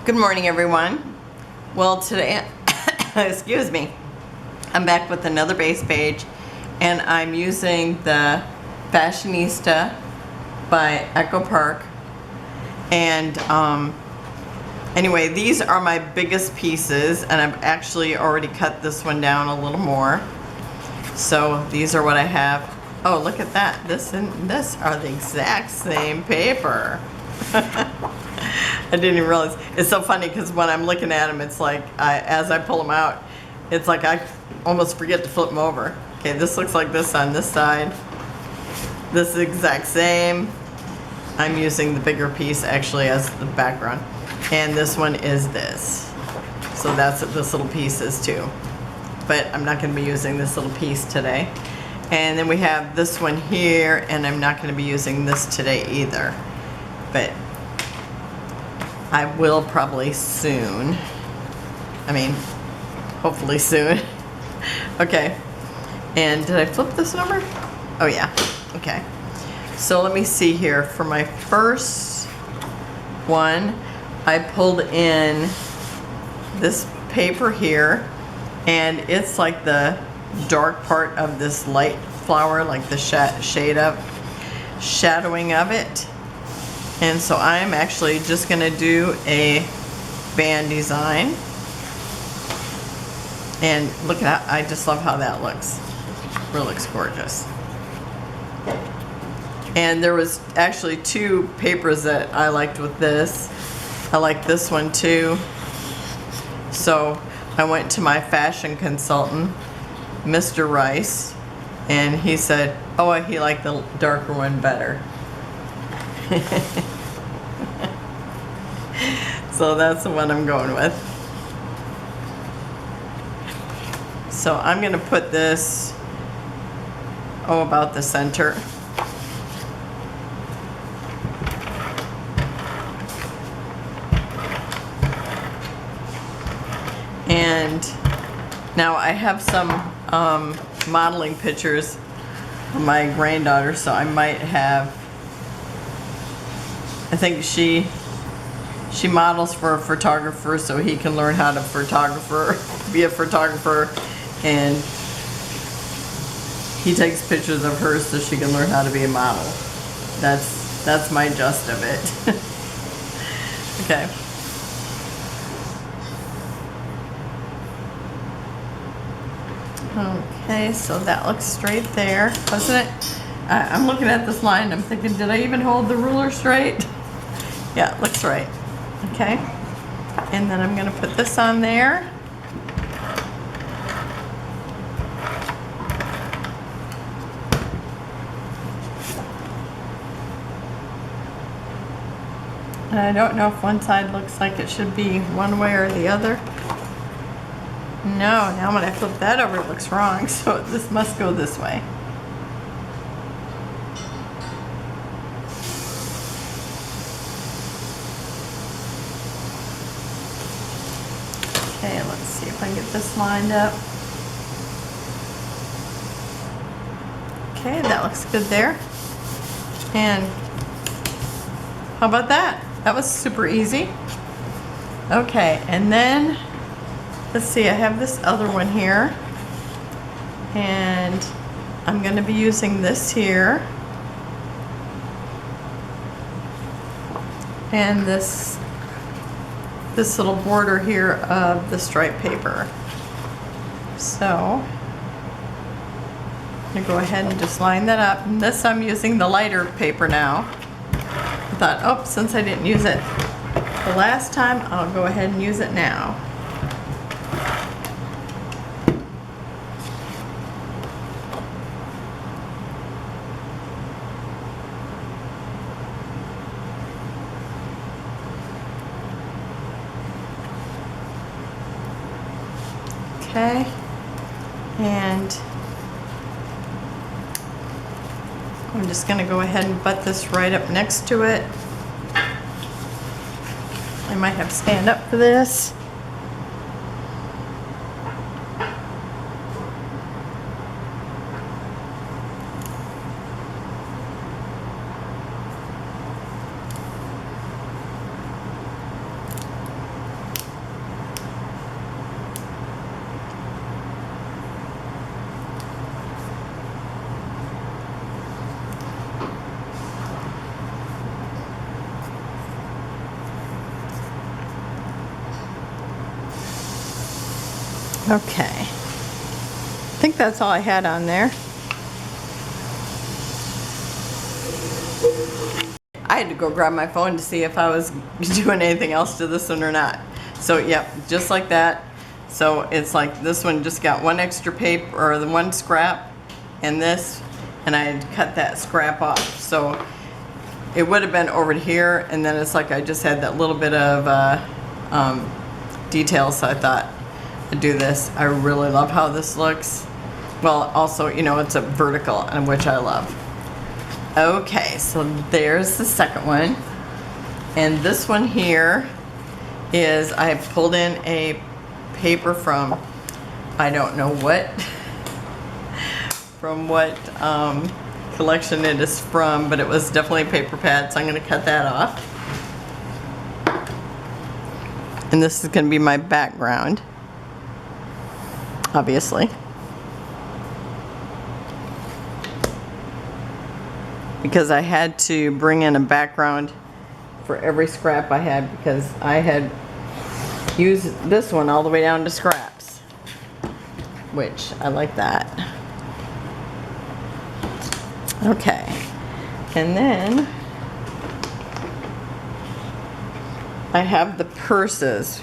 Good morning, everyone. Well, today, excuse me, I'm back with another base page, and I'm using the Fashionista by Echo Park. And anyway, these are my biggest pieces, and I've actually already cut this one down a little more. So these are what I have. Oh, look at that. This and this are the exact same paper. I didn't even realize. It's so funny because when I'm looking at them, it's like, as I pull them out, it's like I almost forget to flip them over. Okay, this looks like this on this side. This is the exact same. I'm using the bigger piece actually as the background. And this one is this. So that's what this little piece is too. But I'm not going to be using this little piece today. And then we have this one here, and I'm not going to be using this today either. But I will probably soon. I mean, hopefully soon. Okay. And did I flip this number? Oh yeah. Okay. So let me see here. For my first one, I pulled in this paper here, and it's like the dark part of this light flower, like the shadowing of it. And so I'm actually just going to do a band design. And look at that. I just love how that looks. It really looks gorgeous. And there was actually two papers that I liked with this. I like this one too. So I went to my fashion consultant, Mr. Rice, and he said, oh, he liked the darker one better. So that's the one I'm going with. So I'm going to put this, about the center. And now I have some modeling pictures of my granddaughter, so I might have, I think she models for a photographer so he can learn how to be a photographer, and he takes pictures of her so she can learn how to be a model. That's my gist of it. Okay. Okay, so that looks straight there, doesn't it? I'm looking at this line, I'm thinking, did I even hold the ruler straight? Yeah, it looks right. Okay, and then I'm going to put this on there. And I don't know if one side looks like it should be one way or the other. No, now when I flip that over, it looks wrong, so this must go this way. Okay, let's see if I can get this lined up. Okay, that looks good there. And how about that? That was super easy. Okay, and then let's see, I have this other one here, and I'm going to be using this here, and this little border here of the striped paper. So I'm going to go ahead and just line that up. And this, I'm using the lighter paper now. I thought, oh, since I didn't use it the last time, I'll go ahead and use it now. Okay, and I'm just going to go ahead and butt this right up next to it. I might have to stand up for this. Okay. I think that's all I had on there. I had to go grab my phone to see if I was doing anything else to this one or not. So yep, just like that. So it's like this one just got one extra paper, or the one scrap, and this, and I had cut that scrap off. So it would have been over here, and then it's like I just had that little bit of detail, so I thought I'd do this. I really love how this looks. Well, also, you know, it's a vertical, and which I love. Okay, so there's the second one. And this one here is, I have pulled in a paper from, I don't know what, from what collection it is from, but it was definitely a paper pad, so I'm going to cut that off. And this is going to be my background, obviously. Because I had to bring in a background for every scrap I had, because I had used this one all the way down to scraps, which I like that. Okay, and then I have the purses,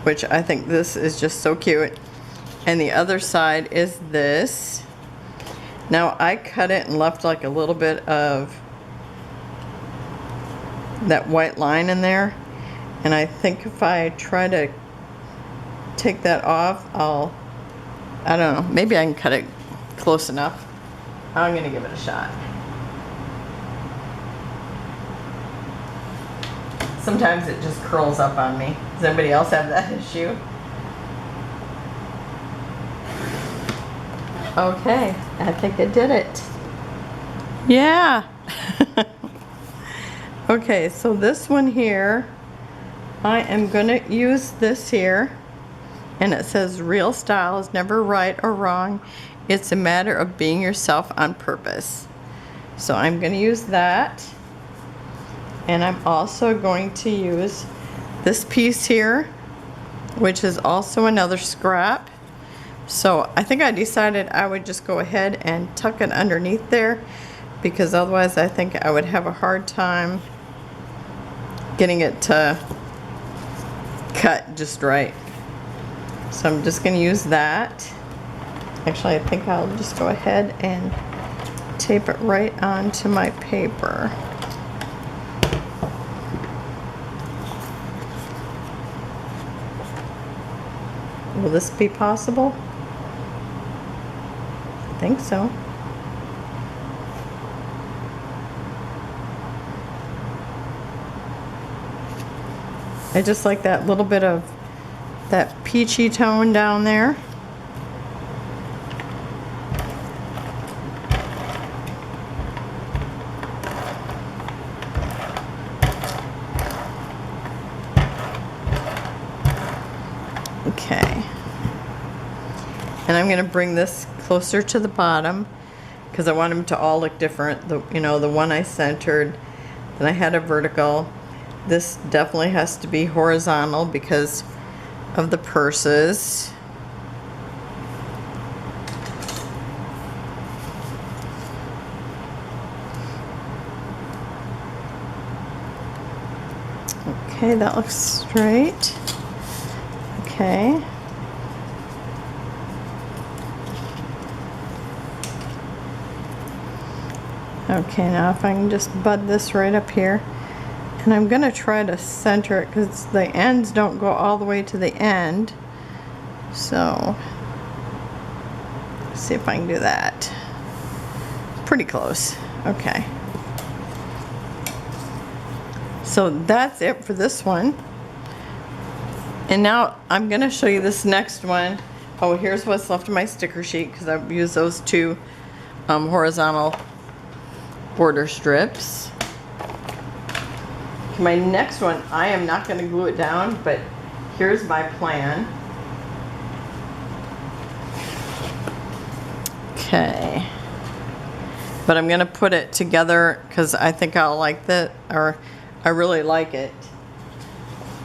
which I think this is just so cute. And the other side is this. Now I cut it and left like a little bit of that white line in there, and I think if I try to take that off, I don't know, maybe I can cut it close enough. I'm gonna give it a shot. Sometimes it just curls up on me. Does anybody else have that issue? Okay, I think I did it. Yeah. Okay, so this one here, I am gonna use this here, and it says real style is never right or wrong. It's a matter of being yourself on purpose. So I'm gonna use that. And I'm also going to use this piece here, which is also another scrap. So I think I decided I would just go ahead and tuck it underneath there, because otherwise I think I would have a hard time getting it to cut just right. So I'm just going to use that. Actually, I think I'll just go ahead and tape it right onto my paper. Will this be possible? I think so. I just like that little bit of that peachy tone down there. Okay. And I'm going to bring this closer to the bottom because I want them to all look different. You know, the one I centered, then I had a vertical. This definitely has to be horizontal because of the purses. Okay, that looks straight. Okay. Okay, now if I can just bud this right up here. And I'm going to try to center it because the ends don't go all the way to the end. So, let's see if I can do that. Pretty close. Okay. So that's it for this one. And now I'm going to show you this next one. Oh, here's what's left of my sticker sheet because I've used those two horizontal border strips. My next one, I am not going to glue it down, but here's my plan. Okay. But I'm going to put it together because I think I'll like that, or I really like it.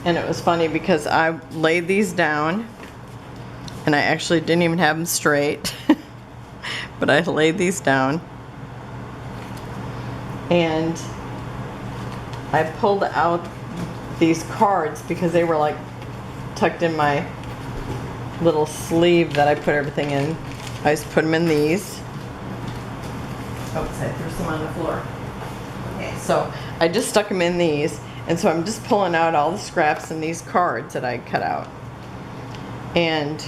And it was funny because I laid these down And I actually didn't even have them straight, but I laid these down. And I pulled out these cards because they were like tucked in my little sleeve that I put everything in. I just put them in these. Oops, I threw some on the floor. Okay, so I just stuck them in these, and so I'm just pulling out all the scraps in these cards that I cut out. And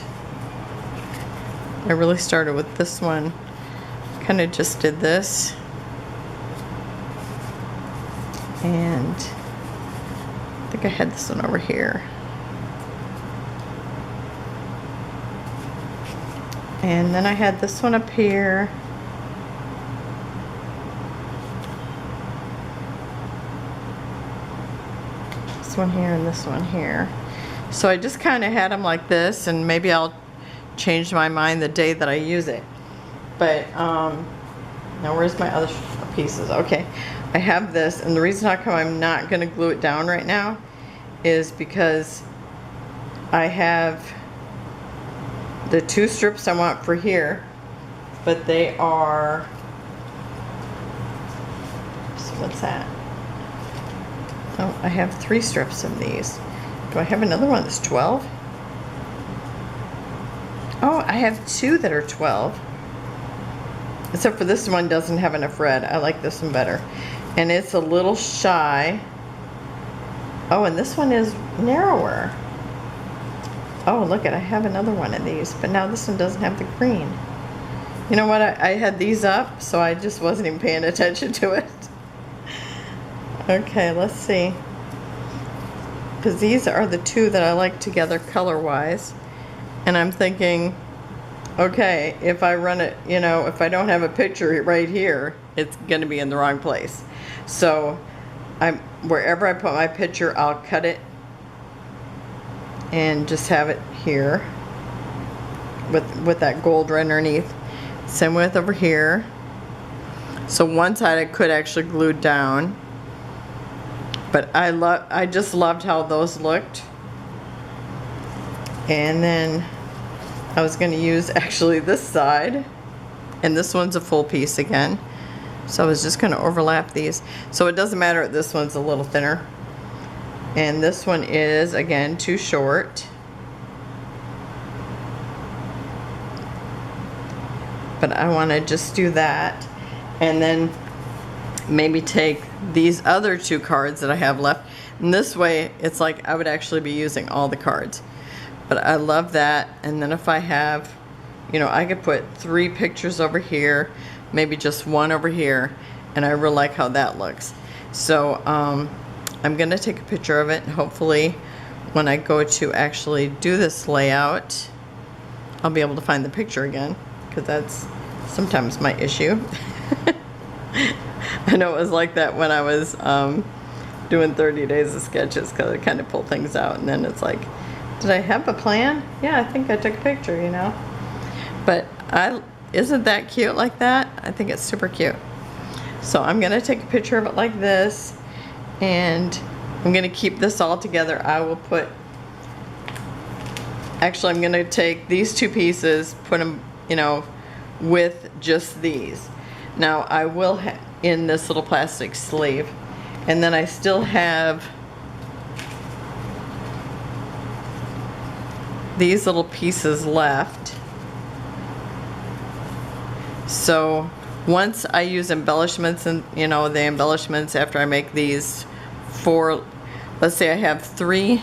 I really started with this one. Kind of just did this. And I think I had this one over here. And then I had this one up here. This one here and this one here. So I just kind of had them like this, and maybe I'll change my mind the day that I use it. But now where's my other pieces? Okay, I have this, and the reason how come I'm not going to glue it down right now is because I have the 2 strips I want for here, but they are, so what's that? Oh, I have 3 strips of these. Do I have another one that's 12? Oh, I have 2 that are 12. Except for this one doesn't have enough red. I like this one better. And it's a little shy. Oh, and this one is narrower. Oh, look it, I have another one of these, but now this one doesn't have the green. You know what, I had these up, so I just wasn't even paying attention to it. Okay, let's see. Because these are the 2 that I like together color-wise. And I'm thinking, okay, if I run it, you know, if I don't have a picture right here, it's going to be in the wrong place. So wherever I put my picture, I'll cut it and just have it here with that gold right underneath. Same with over here. So one side I could actually glue down, but I just loved how those looked. And then I was going to use actually this side, and this one's a full piece again. So I was just going to overlap these. So it doesn't matter if this one's a little thinner. And this one is, again, too short. But I want to just do that. And then maybe take these other 2 cards that I have left. And this way, it's like I would actually be using all the cards. But I love that. And then if I have, you know, I could put 3 pictures over here, maybe just 1 over here. And I really like how that looks. So, I'm going to take a picture of it, and hopefully when I go to actually do this layout, I'll be able to find the picture again, because that's sometimes my issue. I know it was like that when I was doing 30 days of sketches, because I kind of pull things out, and then it's like, did I have a plan? Yeah, I think I took a picture, you know. But isn't that cute like that? I think it's super cute. So I'm going to take a picture of it like this. And I'm going to keep this all together. I will put, actually I'm going to take these 2 pieces, put them, you know, with just these. Now I will have in this little plastic sleeve, and then I still have these little pieces left. So once I use embellishments, and you know, the embellishments after I make these 4, let's say I have 3,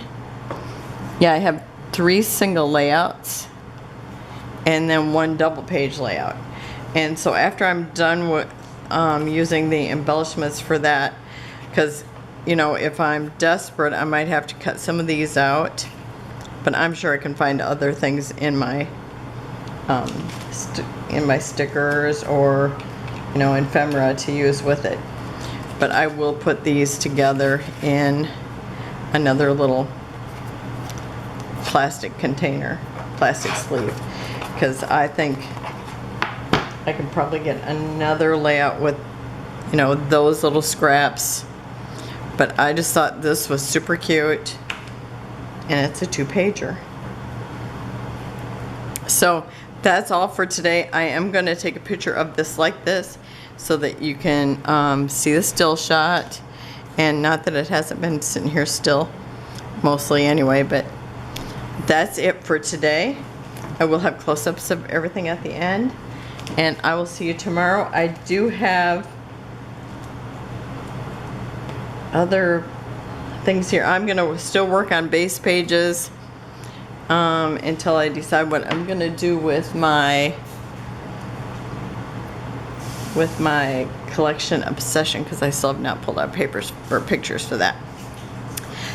yeah, I have 3 single layouts and then 1 double page layout. And so after I'm done with using the embellishments for that, because you know, if I'm desperate, I might have to cut some of these out, but I'm sure I can find other things in my stickers or, you know, ephemera to use with it. But I will put these together in another little plastic container, plastic sleeve, because I think I can probably get another layout with, you know, those little scraps. But I just thought this was super cute, and it's a 2-pager. So that's all for today. I am going to take a picture of this like this so that you can see the still shot. And not that it hasn't been sitting here still, mostly anyway, but that's it for today. I will have close-ups of everything at the end. And I will see you tomorrow. I do have other things here. I'm going to still work on base pages until I decide what I'm going to do with my collection obsession, because I still have not pulled out papers or pictures for that.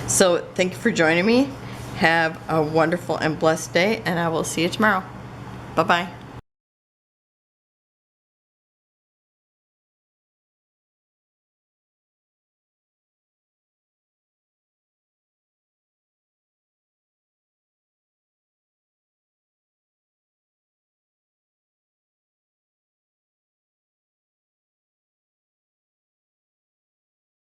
So thank you for joining me. Have a wonderful and blessed day, and I will see you tomorrow. Bye-bye.